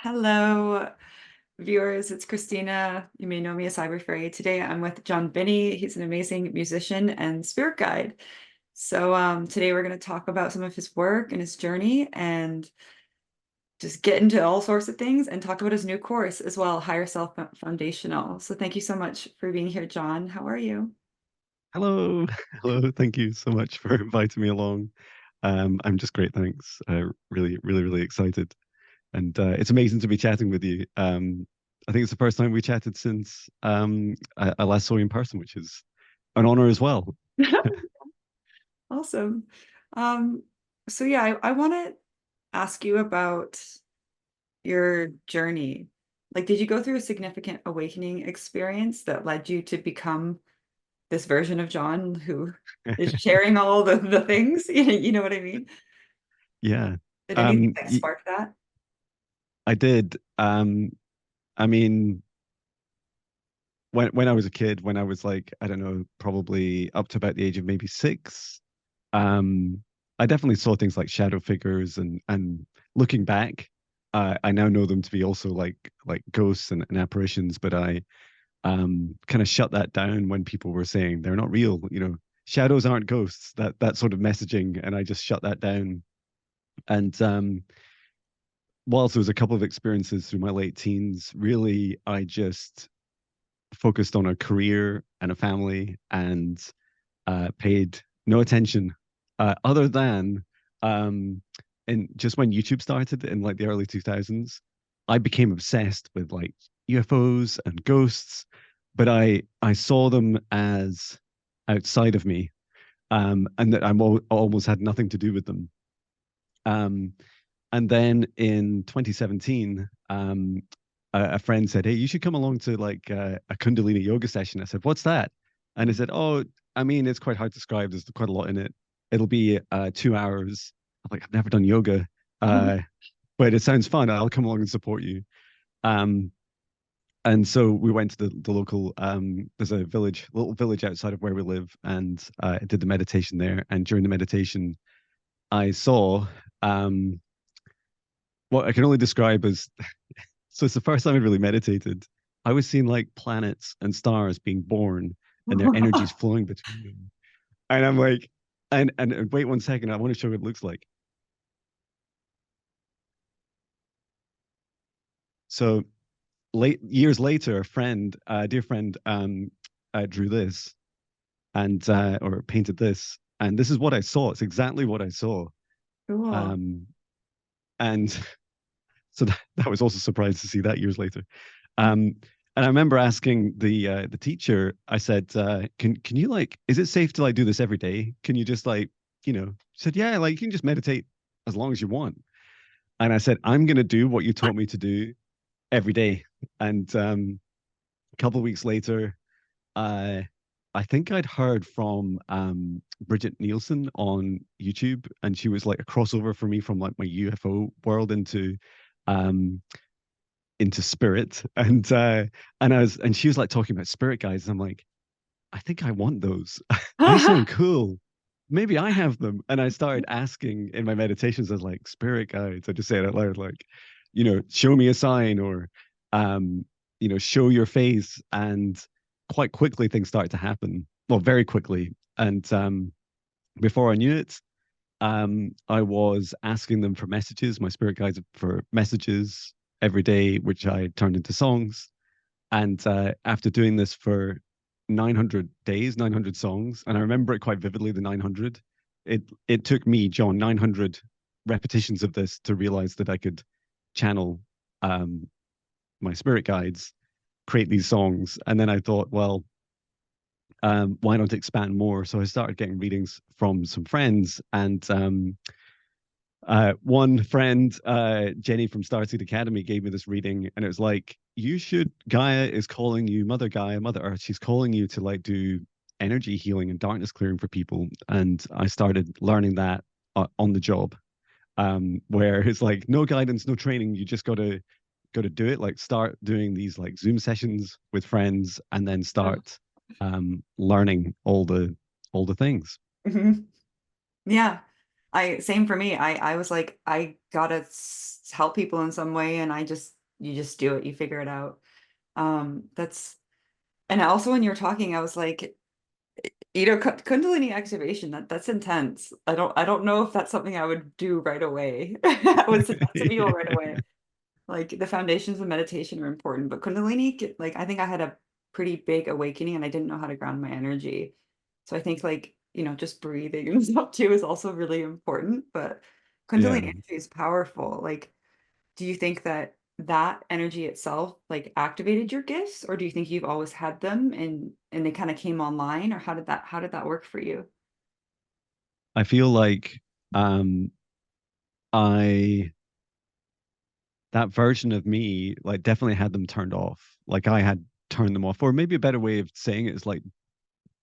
Hello, viewers. It's Christina. You may know me as Psyberfairy. Today I'm with Jon Binnie. He's an amazing musician and spirit guide. Today we're going to talk about some of his work and his journey and just get into all sorts of things and talk about his new course as well, Higher Self Foundational. So thank you so much for being here, Jon. How are you? Hello. Hello. Thank you so much for inviting me along. I'm just great, thanks. Really excited. And it's amazing to be chatting with you. I think it's the first time we chatted since I last saw you in person, which is an honor as well. Awesome. Um, I want to ask you about your journey. Like, did you go through a significant awakening experience that led you to become this version of Jon who is sharing all the things? You know what I mean? Yeah. Did anything Um, like y- spark that? I did. I mean, when I was a kid, when I was like, I don't know, probably up to about the age of maybe 6, um, I definitely saw things like shadow figures and looking back, I now know them to be also like ghosts and apparitions, but I kind of shut that down when people were saying they're not real, shadows aren't ghosts, that sort of messaging, and I just shut that down. And whilst there was a couple of experiences through my late teens, really I just focused on a career and a family and paid no attention other than um, in just when YouTube started in like the early 2000s, I became obsessed with like UFOs and ghosts, but I saw them as outside of me, and that almost had nothing to do with them. Um, and then in 2017, a friend said, "Hey, you should come along to like a Kundalini yoga session." I said, "What's that?" And he said, "Oh, I mean, it's quite hard to describe. There's quite a lot in it. It'll be 2 hours." I'm like, "I've never done yoga, uh, but it sounds fun. I'll come along and support you." Um, and so we went to the local. There's a little village outside of where we live, and I did the meditation there. And during the meditation, I saw um, what I can only describe as so it's the first time I really meditated. I was seeing like planets and stars being born and their energies flowing between them. And I'm like, and wait 1 second, I want to show what it looks like. So late years later, a dear friend, drew this and or painted this, and this is what I saw. It's exactly what I saw. Cool. Um, and so that was also surprised to see that years later. Um, and I remember asking the teacher. I said, "Can you like? Is it safe to like do this every day? Can you just like, She said, "Yeah, like you can just meditate as long as you want." And I said, "I'm gonna do what you taught me to do every day." And a couple of weeks later, I I think I'd heard from Bridget Nielsen on YouTube, and she was like a crossover for me from like my UFO world um into spirit. And she was like talking about spirit guides, and I'm like, I think I want those. They sound cool. Maybe I have them. And I started asking in my meditations as like spirit guides. I just say it out loud, like, show me a sign, or um, show your face. And quite quickly things started to happen. Well, very quickly. And before I knew it, I was asking them for messages, my spirit guides for messages every day, which I turned into songs. And after doing this for 900 days, 900 songs, and I remember it quite vividly, the 900, it took me, Jon, 900 repetitions of this to realize that I could channel um, my spirit guides, create these songs. And then I thought, well, why not expand more? So I started getting readings from some friends, and one friend, Jenny from Starseed Academy, gave me this reading, and it was like, you should, Gaia is calling you, Mother Gaia, Mother Earth, she's calling you to like do energy healing and darkness clearing for people. And I started learning that on the job, where it's like no guidance, no training, you just got to do it. Like start doing these like Zoom sessions with friends, and then start learning all the things. Mhm. Yeah. I same for me. I was like, I gotta help people in some way, and I just you just do it, you figure it out. That's and also when you were talking, I was like, Kundalini activation, that's intense. I don't know if that's something I would do right away. I would suggest to people right Yeah. away. Like the foundations of meditation are important, but Kundalini, like I think I had a pretty big awakening and I didn't know how to ground my energy. So I think like, just breathing and stuff too is also really important, but Kundalini Yeah. energy is powerful. Like, do you think that that energy itself like activated your gifts, or do you think you've always had them and they kind of came online, or how did that work for you? I feel like um I that version of me like definitely had them turned off. Like I had turned them off. Or maybe a better way of saying it is like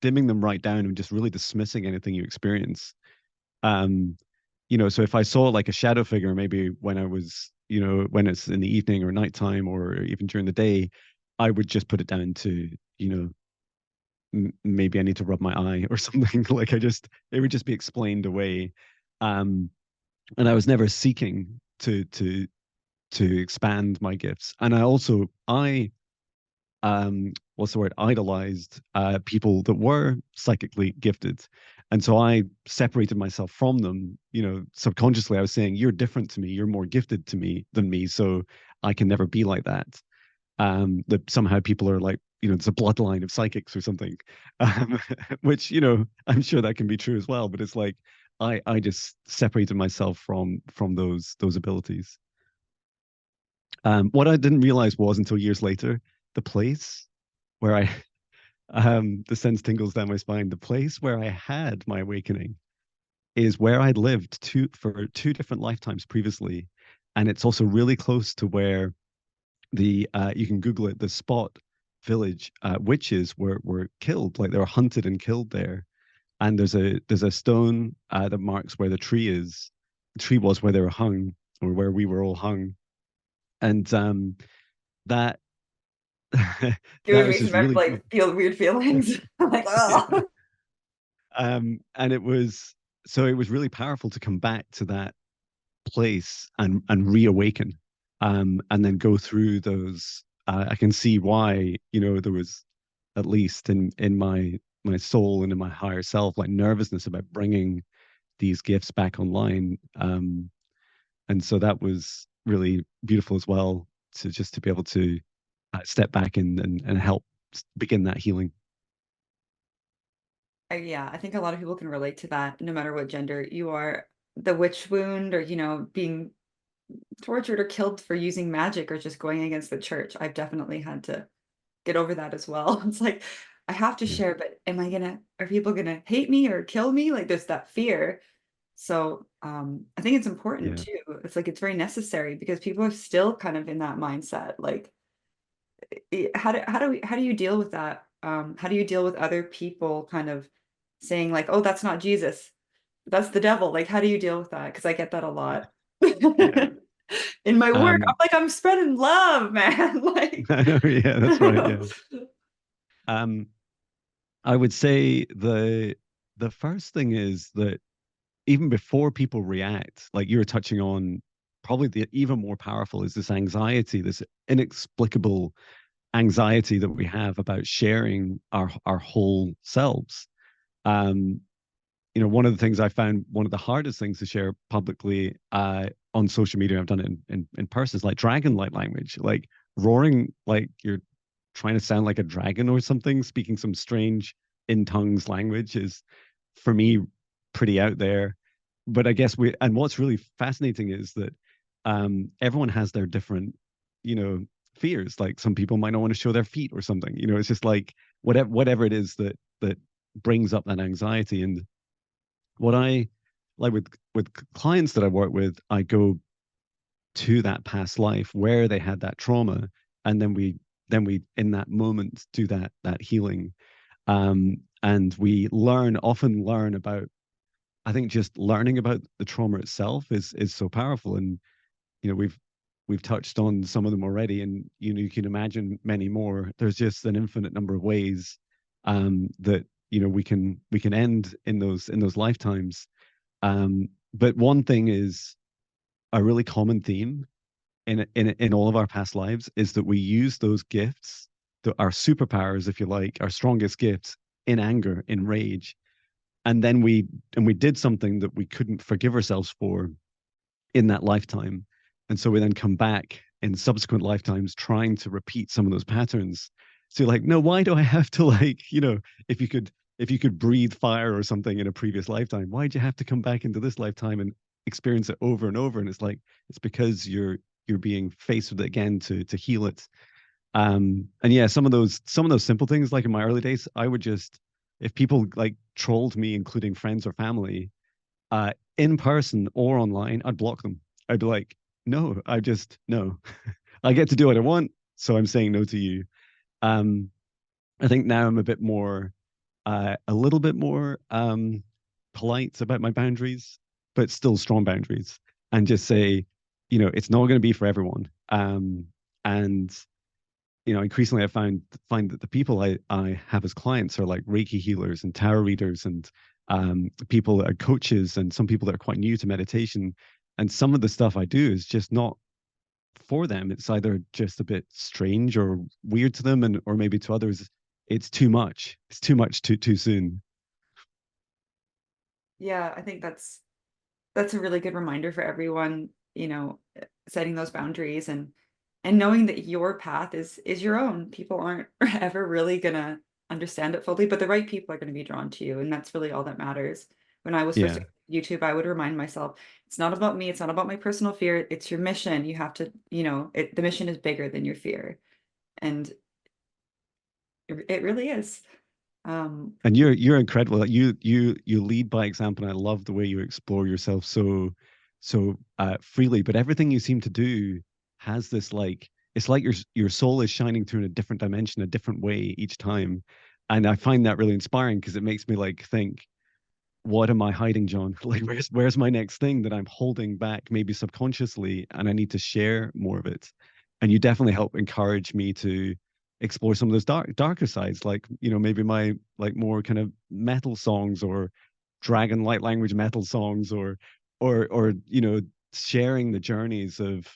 dimming them right down and just really dismissing anything you experience. Um, so if I saw like a shadow figure, maybe when I was, when it's in the evening or nighttime or even during the day, I would just put it down to, you know, maybe I need to rub my eye or something. Like it would just be explained away. Um, and I was never seeking to expand my gifts. And what's the word, idolized people that were psychically gifted. And so I separated myself from them. Subconsciously I was saying, you're different to me, you're more gifted to me than me, so I can never be like that. That somehow people are like, there's a bloodline of psychics or something. um, which I'm sure that can be true as well, but it's like I just separated myself from those abilities. What I didn't realize was until years later, the place where I the sense tingles down my spine. The place where I had my awakening is where I'd lived for two different lifetimes previously, and it's also really close to where the you can Google it. The spot village witches were killed, like they were hunted and killed there. And there's a stone that marks where the tree is. The tree was where they were hung, or where we were all hung, and that It would that was make me just really like feel weird feelings. I'm like, yeah. oh. And it was really powerful to come back to that place and reawaken, and then go through those. I can see why there was, at least in my soul and in my higher self, like nervousness about bringing these gifts back online. And so that was really beautiful as well, to just to be able to step back and help begin that healing. Yeah, I think a lot of people can relate to that, no matter what gender you are. The witch wound, or being tortured or killed for using magic or just going against the church. I've definitely had to get over that as well. It's like I have to Yeah, share, but are people gonna hate me or kill me? Like there's that fear. So I think it's important yeah, too. It's like it's very necessary because people are still kind of in that mindset. Like how do you deal with that? How do you deal with other people kind of saying like, oh, that's not Jesus, that's the devil? Like, how do you deal with that? Because I get that a lot. yeah. In my work, I'm Um, like, I'm spreading love, man. Like, I know. Yeah, that's right. Yeah. Um, I would say the first thing is that even before people react, like you were touching on, probably the even more powerful is this anxiety, this inexplicable anxiety that we have about sharing our whole selves. Um, one of the things I found, one of the hardest things to share publicly on social media, I've done it in person, is like dragon like language, like roaring like you're trying to sound like a dragon or something, speaking some strange in tongues language is, for me, pretty out there. But I guess and what's really fascinating is that everyone has their different, you know, fears. Like some people might not want to show their feet or something. It's just like whatever it is that brings up that anxiety. And what I like with clients that I work with, I go to that past life where they had that trauma, and then we in that moment do that healing. And we often learn about, I think just learning about the trauma itself is so powerful. And we've touched on some of them already, and you can imagine many more. There's just an infinite number of ways that we can end in those lifetimes. But one thing is a really common theme in all of our past lives is that we use those gifts, our superpowers, if you like, our strongest gifts, in anger, in rage, and then we did something that we couldn't forgive ourselves for in that lifetime, and so we then come back in subsequent lifetimes trying to repeat some of those patterns. So you're like, no, why do I have to, like, if you could breathe fire or something in a previous lifetime, why'd you have to come back into this lifetime and experience it over and over? And it's like, it's because you're being faced with it again to heal it. And yeah, some of those simple things, like in my early days, I would just, if people like trolled me, including friends or family, in person or online, I'd block them. I'd be like, no, I just no. I get to do what I want, so I'm saying no to you. Um, I think now I'm a little bit more polite about my boundaries, but still strong boundaries, and just say, it's not going to be for everyone. And increasingly I find that the people I have as clients are like Reiki healers and tarot readers and people that are coaches and some people that are quite new to meditation. And some of the stuff I do is just not for them. It's either just a bit strange or weird to them, and or maybe to others, it's too much. It's too much too soon. Yeah, I think that's a really good reminder for everyone, setting those boundaries and knowing that your path is your own. People aren't ever really gonna understand it fully, but the right people are going to be drawn to you, and that's really all that matters. When I was first Yeah. on YouTube, I would remind myself, it's not about me, it's not about my personal fear, it's your mission. You have to, the mission is bigger than your fear. And it really is. Um, And you're incredible. Like, you lead by example, and I love the way you explore yourself so freely. But everything you seem to do has this, like, it's like your soul is shining through in a different dimension, a different way each time. And I find that really inspiring because it makes me like think, what am I hiding, Jon? Like, where's my next thing that I'm holding back, maybe subconsciously, and I need to share more of it. And you definitely help encourage me to explore some of those darker sides, like, maybe my, like, more kind of metal songs, or dragon light language metal songs, or sharing the journeys of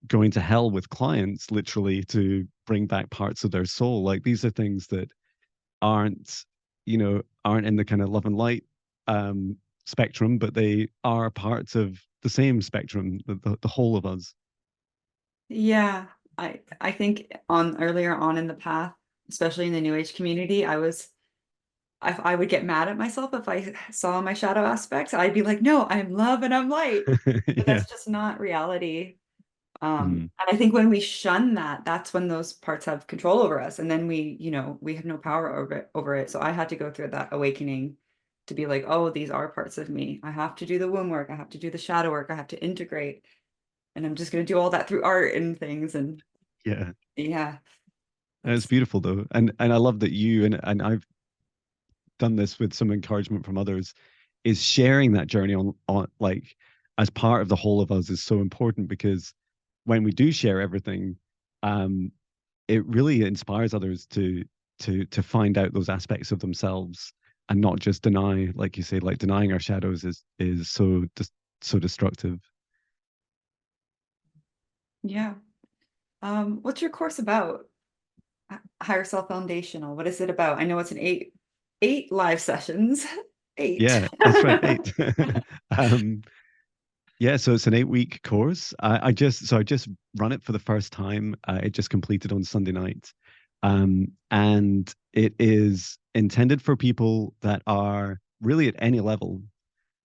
going to hell with clients, literally, to bring back parts of their soul. Like, these are things that aren't aren't in the kind of love and light um spectrum, but they are parts of the same spectrum, the whole of us. yeah, I think on earlier on in the path, especially in the New Age community, I would get mad at myself if I saw my shadow aspects. I'd be like, no, I'm love and I'm light. But Yeah. that's just not reality. Mhm. And I think when we shun that, that's when those parts have control over us. And then we have no power over it. So I had to go through that awakening to be like, oh, these are parts of me. I have to do the womb work. I have to do the shadow work. I have to integrate. And I'm just going to do all that through art and things. And Yeah. yeah, And it's that's, beautiful though, and I love that you and I've done this with some encouragement from others, is sharing that journey on like, as part of the whole of us, is so important, because when we do share everything, um it really inspires others to find out those aspects of themselves, and not just deny, like you say, like denying our shadows is so destructive. yeah. What's your course about? Higher Self Foundational. What is it about? I know it's an eight live sessions. Eight. Yeah, that's right, 8. um yeah, so it's an 8-week course. I just run it for the first time. It just completed on Sunday night. And it is intended for people that are really at any level.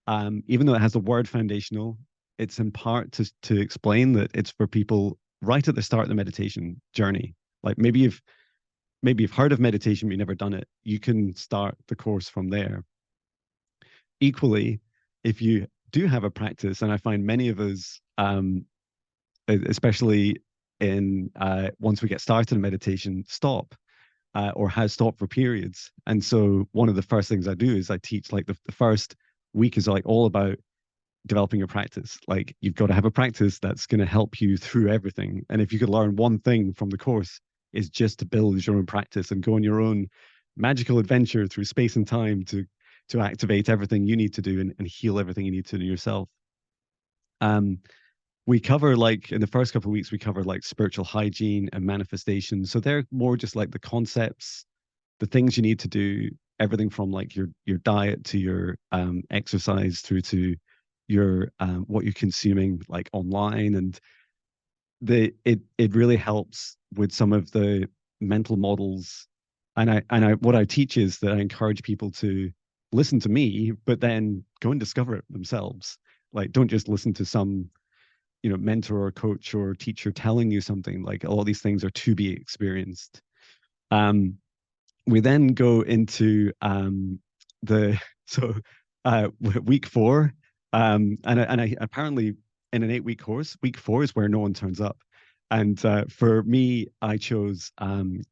Even though it has the word foundational, it's in part to explain that it's for people right at the start of the meditation journey. Like, maybe you've heard of meditation, but you've never done it. You can start the course from there. Equally, if you do have a practice, and I find many of us, especially in once we get started in meditation, stop, or has stopped for periods. And so one of the first things I do is I teach, like, the first week is like all about developing a practice. Like, you've got to have a practice that's going to help you through everything. And if you could learn one thing from the course, is just to build your own practice and go on your own magical adventure through space and time to activate everything you need to do, and heal everything you need to do yourself. Um, we cover like in the first couple of weeks we cover like spiritual hygiene and manifestation. So they're more just like the concepts, the things you need to do, everything from like your diet to your exercise through to your what you're consuming like online. And it really helps with some of the mental models. And I what I teach is that I encourage people to listen to me, but then go and discover it themselves. Like, don't just listen to some, mentor or coach or teacher telling you something. Like, all these things are to be experienced. um we then go into the so week 4. And I apparently, in an 8-week course, week 4 is where no one turns up. And for me, I chose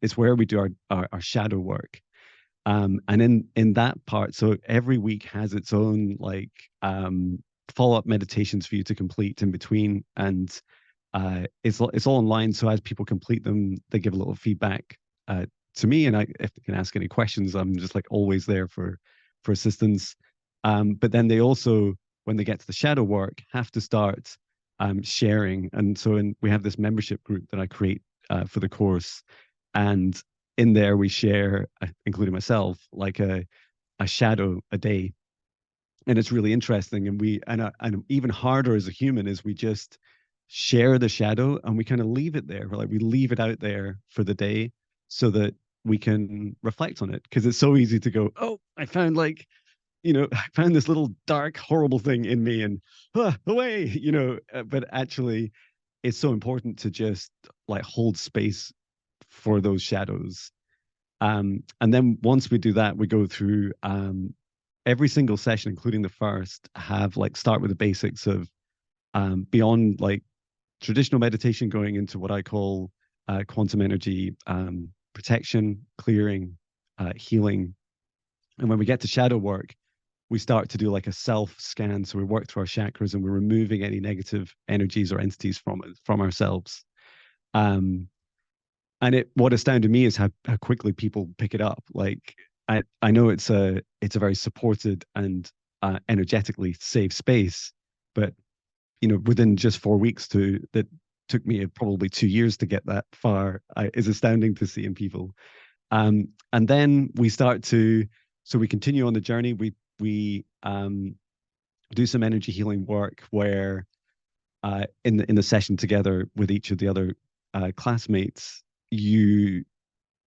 it's where we do our shadow work. And in that part, so every week has its own like follow-up meditations for you to complete in between. And it's all online. So as people complete them, they give a little feedback to me, and if they can ask any questions, I'm just like always there for assistance. But then they also, when they get to the shadow work, have to start sharing. And so we have this membership group that I create for the course, and in there we share, including myself, like a shadow a day. And it's really interesting. And and even harder as a human is we just share the shadow and we kind of leave it there. Like, we leave it out there for the day so that we can reflect on it, because it's so easy to go, oh, I found like, I found this little dark horrible thing in me, and away, but actually it's so important to just like hold space for those shadows. And then once we do that, we go through every single session, including the first, have like start with the basics of beyond like traditional meditation, going into what I call quantum energy protection, clearing, healing. And when we get to shadow work, we start to do like a self scan. So we work through our chakras and we're removing any negative energies or entities from ourselves. Um, and what astounded me is how quickly people pick it up. Like, I know it's a very supported and energetically safe space, but within just 4 weeks that took me probably 2 years to get that far, is astounding to see in people. And then so we continue on the journey. We do some energy healing work where in the session together with each of the other classmates, you're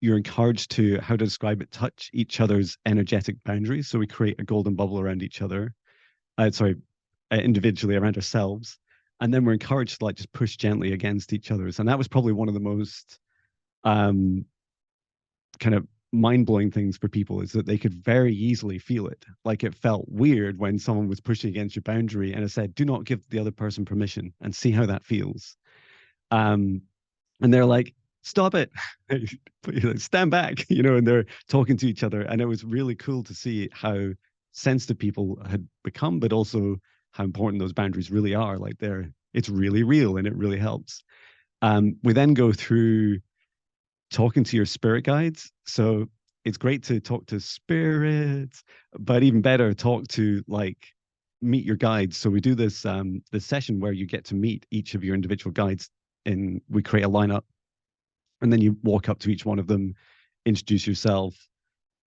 encouraged to, how to describe it, touch each other's energetic boundaries. So we create a golden bubble around each other. Sorry, individually around ourselves, and then we're encouraged to like just push gently against each other's. And that was probably one of the most um kind of mind-blowing things for people, is that they could very easily feel it. Like, it felt weird when someone was pushing against your boundary, and it said, do not give the other person permission, and see how that feels. um and they're like, stop it, stand back, and they're talking to each other. And it was really cool to see how sensitive people had become, but also how important those boundaries really are. Like, it's really real, and it really helps. We then go through talking to your spirit guides. So it's great to talk to spirits, but even better, talk to like meet your guides. So we do this session where you get to meet each of your individual guides, and we create a lineup, and then you walk up to each one of them, introduce yourself,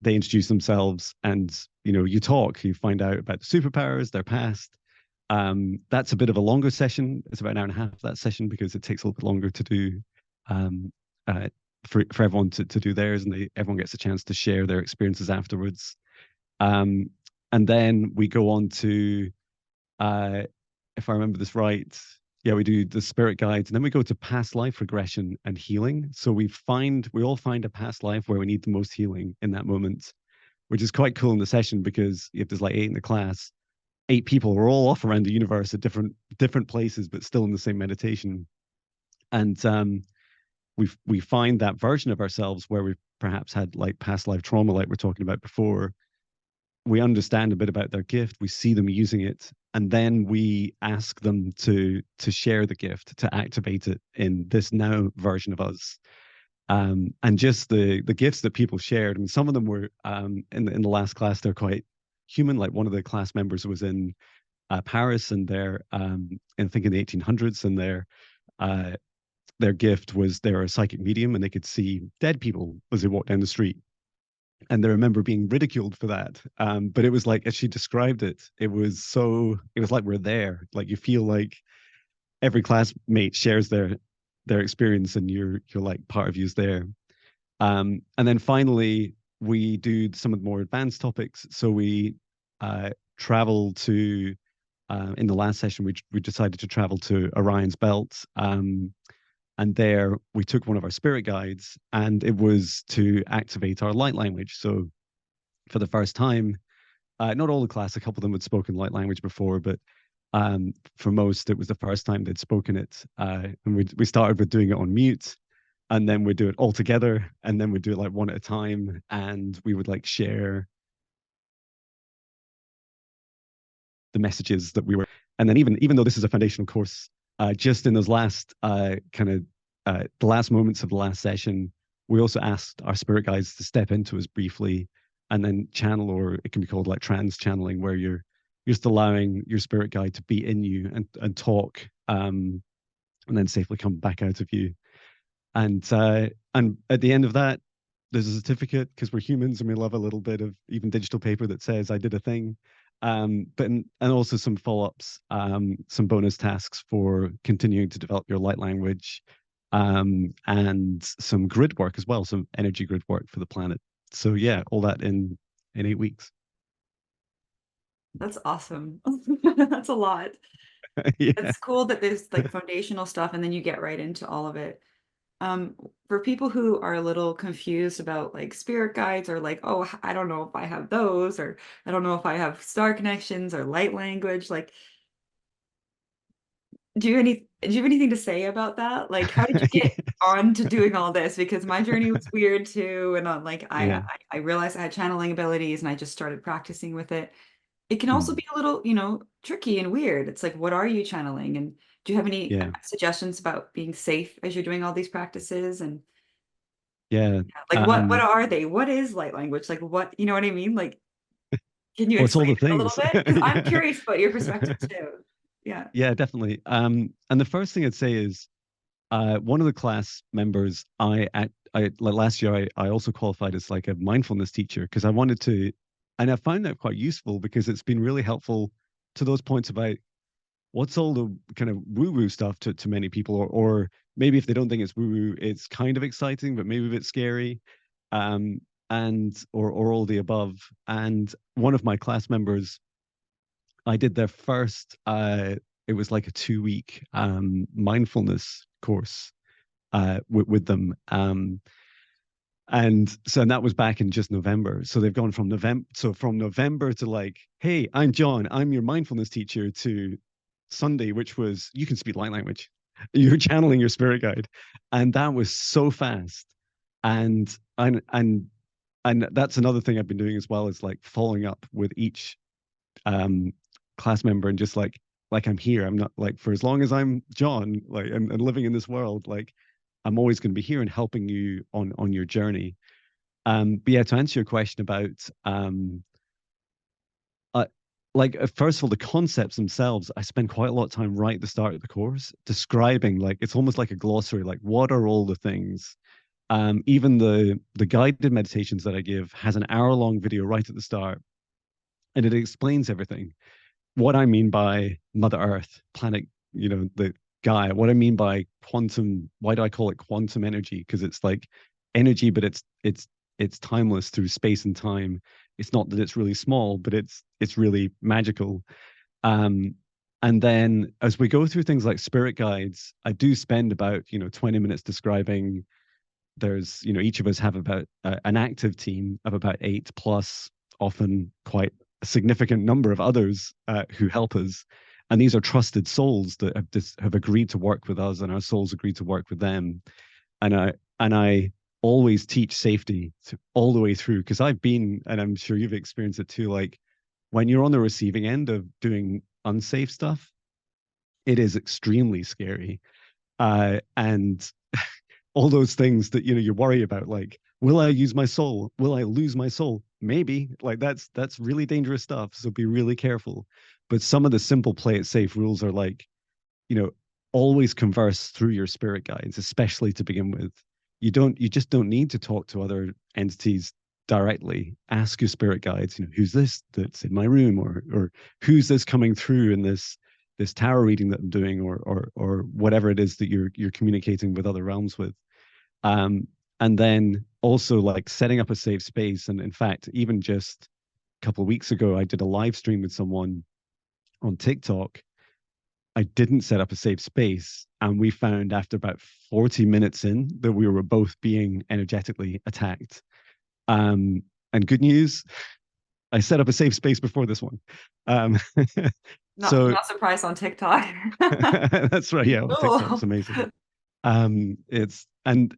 they introduce themselves, and you talk, you find out about the superpowers, their past. That's a bit of a longer session. It's about an hour and a half, that session, because it takes a little bit longer to do, um, uh, for everyone to do theirs, and everyone gets a chance to share their experiences afterwards. um, and then we go on to, uh, if I remember this right, yeah, we do the spirit guides, and then we go to past life regression and healing. So we all find a past life where we need the most healing in that moment, which is quite cool in the session, because if there's like 8 in the class, 8 people are all off around the universe at different places, but still in the same meditation. And we find that version of ourselves where we've perhaps had like past life trauma, like we're talking about before. We understand a bit about their gift, we see them using it, and then we ask them to share the gift, to activate it in this now version of us. And just the gifts that people shared, I mean, some of them were in the last class, they're quite human. Like, one of the class members was in Paris, and I think in the 1800s, and uh, their gift was they're a psychic medium and they could see dead people as they walked down the street. And they remember being ridiculed for that. But it was like, as she described it, it was like we're there. Like you feel like every classmate shares their experience, and you're like part of you's there. And then finally, we do some of the more advanced topics. So we travel to in the last session, we decided to travel to Orion's Belt. And there we took one of our spirit guides, and it was to activate our light language. So for the first time, not all the class, a couple of them had spoken light language before, but for most, it was the first time they'd spoken it. And we started with doing it on mute, and then we'd do it all together, and then we'd do it like one at a time, and we would like share the messages that we were. And then even though this is a foundational course, just in those last the last moments of the last session, we also asked our spirit guides to step into us briefly and then channel, or it can be called like trans channeling, where you're just allowing your spirit guide to be in you and talk, and then safely come back out of you. And at the end of that, there's a certificate, because we're humans and we love a little bit of even digital paper that says I did a thing. And also some follow-ups, some bonus tasks for continuing to develop your light language, and some grid work as well, some energy grid work for the planet. So yeah, all that in 8 weeks. That's awesome. That's a lot. Yeah. It's cool that there's like foundational stuff and then you get right into all of it. Um, for people who are a little confused about like spirit guides, or like, oh, I don't know if I have those, or I don't know if I have star connections or light language, like, do you have anything to say about that? Like, how did you get on to doing all this? Because my journey was weird too, and I'm like, Yeah. I realized I had channeling abilities, and I just started practicing with it. It can also Mm. be a little, tricky and weird. It's like, what are you channeling? And do you have any Yeah. suggestions about being safe as you're doing all these practices? And Yeah. like, what are they? What is light language? Like, what, you know what I mean? Like, can you Well, it's all explain the it a little things. bit? Because I'm Yeah. curious about your perspective too. Yeah. Yeah, definitely. And the first thing I'd say is, one of the class members, like last year, I also qualified as like a mindfulness teacher, because I wanted to, and I found that quite useful because it's been really helpful to those points about what's all the kind of woo-woo stuff to many people, or maybe if they don't think it's woo-woo, it's kind of exciting, but maybe a bit scary, um, or all the above. And one of my class members, I did their first, it was like a 2 week mindfulness course with them. And that was back in just November. So they've gone from November. So from November to like, hey, I'm John, I'm your mindfulness teacher, to Sunday, which was you can speak light language. You're channeling your spirit guide. And that was so fast. And and that's another thing I've been doing as well, is like following up with each um class member, and just like I'm here. I'm not like, for as long as I'm John, like, and living in this world, like I'm always going to be here and helping you on your journey. But yeah, to answer your question about uh, first of all, the concepts themselves, I spend quite a lot of time right at the start of the course describing, like it's almost like a glossary, like what are all the things. Even the guided meditations that I give has an hour-long video right at the start, and it explains everything. What I mean by Mother Earth, planet, the Gaia, what I mean by quantum, why do I call it quantum energy? Because it's like energy, but it's timeless through space and time. It's not that it's really small, but it's really magical. Um, and then as we go through things like spirit guides, I do spend about 20 minutes describing. There's each of us have about an active team of about 8, plus often quite a significant number of others who help us, and these are trusted souls that have agreed to work with us, and our souls agreed to work with them. And I always teach safety all the way through, because I've been, and I'm sure you've experienced it too, like when you're on the receiving end of doing unsafe stuff, it is extremely scary. And all those things that you worry about, like, will I use my soul, will I lose my soul? maybe like that's really dangerous stuff. So be really careful. But some of the simple play it safe rules are like, you know, always converse through your spirit guides, especially to begin with. You just don't need to talk to other entities directly. Ask your spirit guides, you know, who's this that's in my room, or who's this coming through in this tarot reading that I'm doing, or whatever it is that you're communicating with other realms with. Um, and then also like setting up a safe space. And in fact, even just a couple of weeks ago, I did a live stream with someone on TikTok. I didn't set up a safe space. And we found after about 40 minutes in that we were both being energetically attacked. Um, and good news, I set up a safe space before this one. Um, Not so not surprised on TikTok. that's right. Yeah, on TikTok, it's Cool. amazing. It's and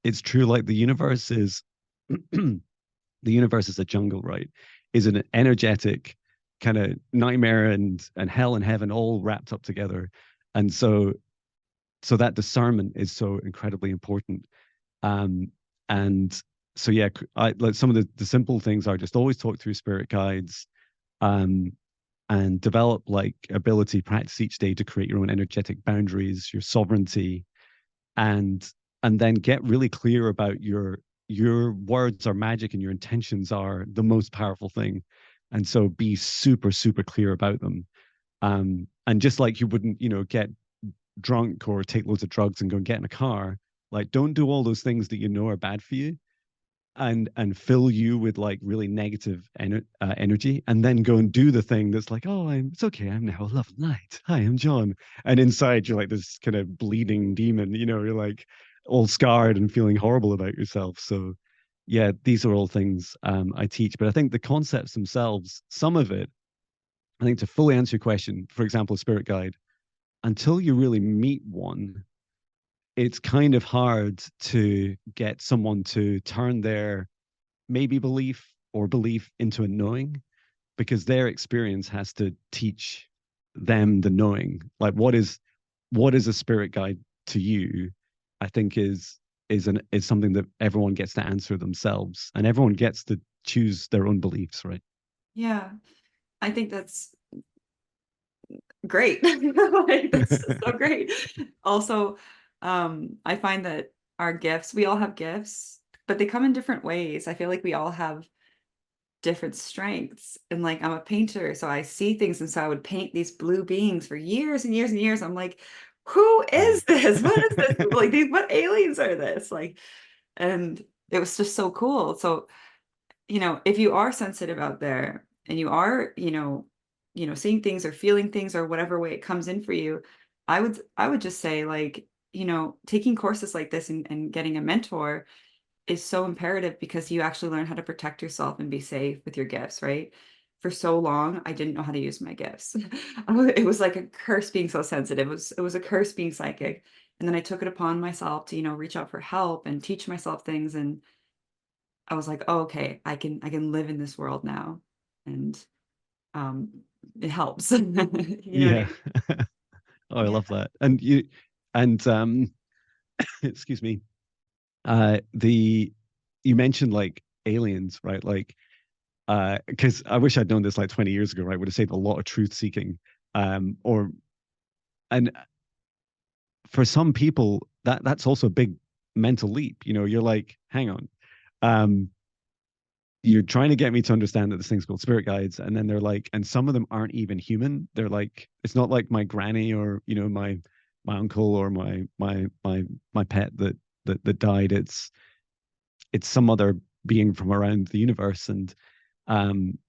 it's true. Like the universe is the universe is a jungle, right? Is an energetic kind of nightmare and hell and heaven all wrapped up together. And so that discernment is so incredibly important. Um, and so yeah, I like some of the simple things are just always talk through spirit guides, um, and develop like ability practice each day to create your own energetic boundaries, your sovereignty, and and then get really clear about your words are magic and your intentions are the most powerful thing. And so be super super clear about them. And just like you wouldn't, you know, get drunk or take loads of drugs and go and get in a car, like don't do all those things that you know are bad for you and fill you with like really negative energy, and then go and do the thing that's like, oh, it's okay, I'm now a love light, hi, I'm John. And inside you're like this kind of bleeding demon, you know, you're like all scarred and feeling horrible about yourself. So yeah, these are all things I teach, but I think the concepts themselves, some of it, I think, to fully answer your question, for example, a spirit guide, until you really meet one, it's kind of hard to get someone to turn their maybe belief or belief into a knowing, because their experience has to teach them the knowing. Like what is a spirit guide to you, I think is something that everyone gets to answer themselves, and everyone gets to choose their own beliefs, right? Yeah, I think that's great. Like, that's so great. Also, I find that our gifts, we all have gifts, but they come in different ways. I feel like we all have different strengths. And like I'm a painter, so I see things, and so I would paint these blue beings for years and years and years. I'm like, who Wow. is this? What is this? Like these, what aliens are this? Like, and it was just so cool. So, if you are sensitive out there and you are, seeing things or feeling things or whatever way it comes in for you, I would just say, like, taking courses like this and getting a mentor is so imperative, because you actually learn how to protect yourself and be safe with your gifts, right? For so long, I didn't know how to use my gifts. It was like a curse being so sensitive. It was a curse being psychic. And then I took it upon myself to, reach out for help and teach myself things. And I was like, oh, okay, I can live in this world now. And um it helps. You know what I Yeah. mean? Oh, I Yeah. love that. And excuse me. The You mentioned like aliens, right? Like because I wish I'd known this like 20 years ago, right? Would have saved a lot of truth seeking. Or and for some people that's also a big mental leap. You know, you're like, hang on. Um, you're trying to get me to understand that this thing's called spirit guides, and then they're like, and some of them aren't even human. They're like, it's not like my granny or, you know, my uncle or my pet that died. It's some other being from around the universe. And um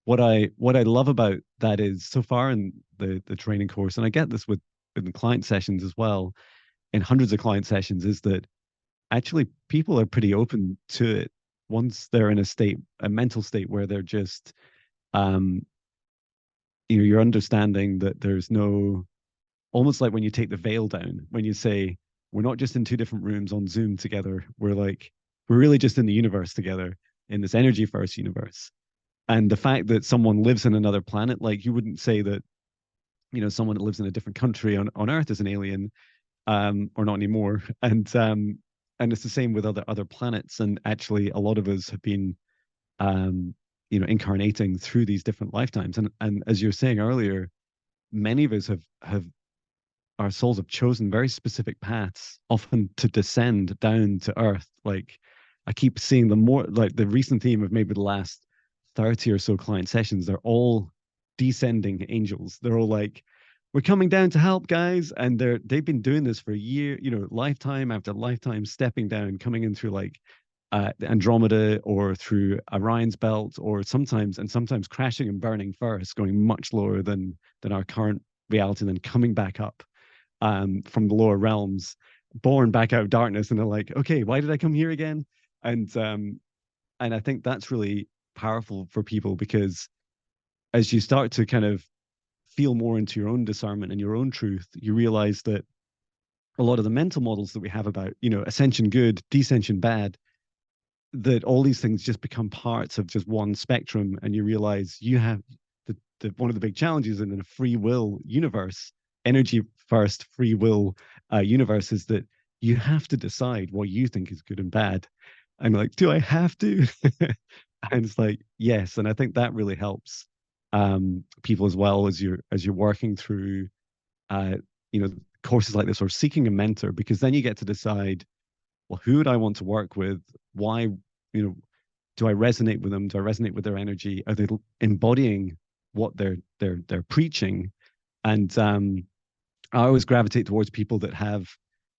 what I love about that is, so far in the training course, and I get this with the client sessions as well, in hundreds of client sessions, is that actually people are pretty open to it once they're in a mental state where they're just, um, you know, you're understanding that there's no, almost like when you take the veil down, when you say, we're not just in two different rooms on Zoom together, we're really just in the universe together, in this energy first universe. And the fact that someone lives in another planet, like you wouldn't say that, you know, someone that lives in a different country on Earth is an alien, or not anymore. And it's the same with other planets. And actually, a lot of us have been um, incarnating through these different lifetimes. And as you were saying earlier, many of us have our souls have chosen very specific paths, often to descend down to earth. Like I keep seeing the more like the recent theme of maybe the last 30 or so client sessions, they're all descending angels. They're all like, we're coming down to help, guys. And they've been doing this for a year, lifetime after lifetime, stepping down, coming in through like Andromeda or through Orion's belt, or sometimes crashing and burning first, going much lower than our current reality, then coming back up from the lower realms, born back out of darkness, and they're like, okay, why did I come here again? And I think that's really powerful for people, because as you start to kind of feel more into your own discernment and your own truth, you realize that a lot of the mental models that we have about, ascension good, descension bad, that all these things just become parts of just one spectrum. And you realize you have one of the big challenges in a free will universe, energy first free will universe, is that you have to decide what you think is good and bad. I'm like, do I have to? And it's like, yes. And I think that really helps people as well, as you're working through uh, courses like this, or seeking a mentor, because then you get to decide, well, who would I want to work with? Why, do I resonate with them? Do I resonate with their energy? Are they embodying what they're preaching? And I always gravitate towards people that have,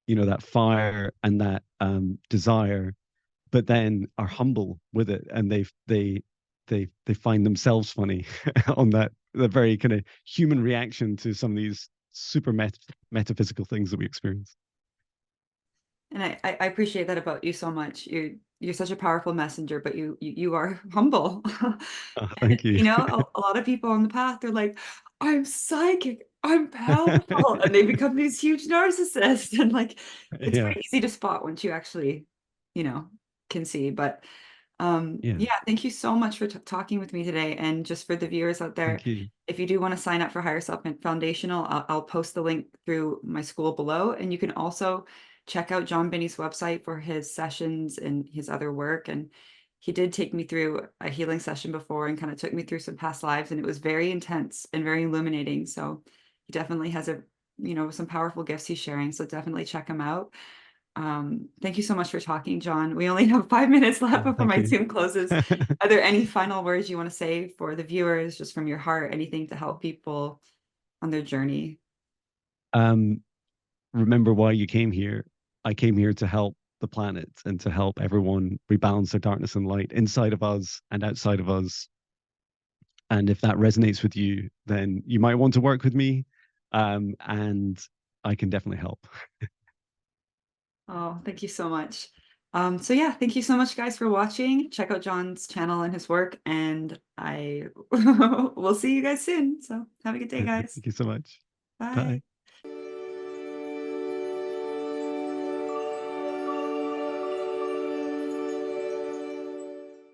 that fire and that desire, but then are humble with it, and they find themselves funny on that the very kind of human reaction to some of these super metaphysical things that we experience. And I appreciate that about you so much. You're such a powerful messenger, but you are humble. And Thank you. a lot of people on the path, they're like, I'm psychic, I'm powerful, and they become these huge narcissists. And like it's Yeah, pretty easy to spot once you actually, you know, can see. But yeah. yeah, thank you so much for talking with me today. And just for the viewers out there, Thank you. if you do want to sign up for Higher Self Foundational, I'll post the link through my school below. And you can also check out Jon Binnie's website for his sessions and his other work. And he did take me through a healing session before and kind of took me through some past lives. And it was very intense and very illuminating. So he definitely has some powerful gifts he's sharing. So definitely check him out. Thank you so much for talking, Jon. We only have 5 minutes left before Thank my you. Zoom closes. Are there any final words you want to say for the viewers, just from your heart, anything to help people on their journey? um, Remember why you came here. I came here to help the planet and to help everyone rebalance their darkness and light inside of us and outside of us. And if that resonates with you, then you might want to work with me. And I can definitely help. Oh, thank you so much. So yeah, thank you so much, guys, for watching. Check out Jon's channel and his work, and I will see you guys soon. So have a good day, guys. Thank you so much. Bye. Bye.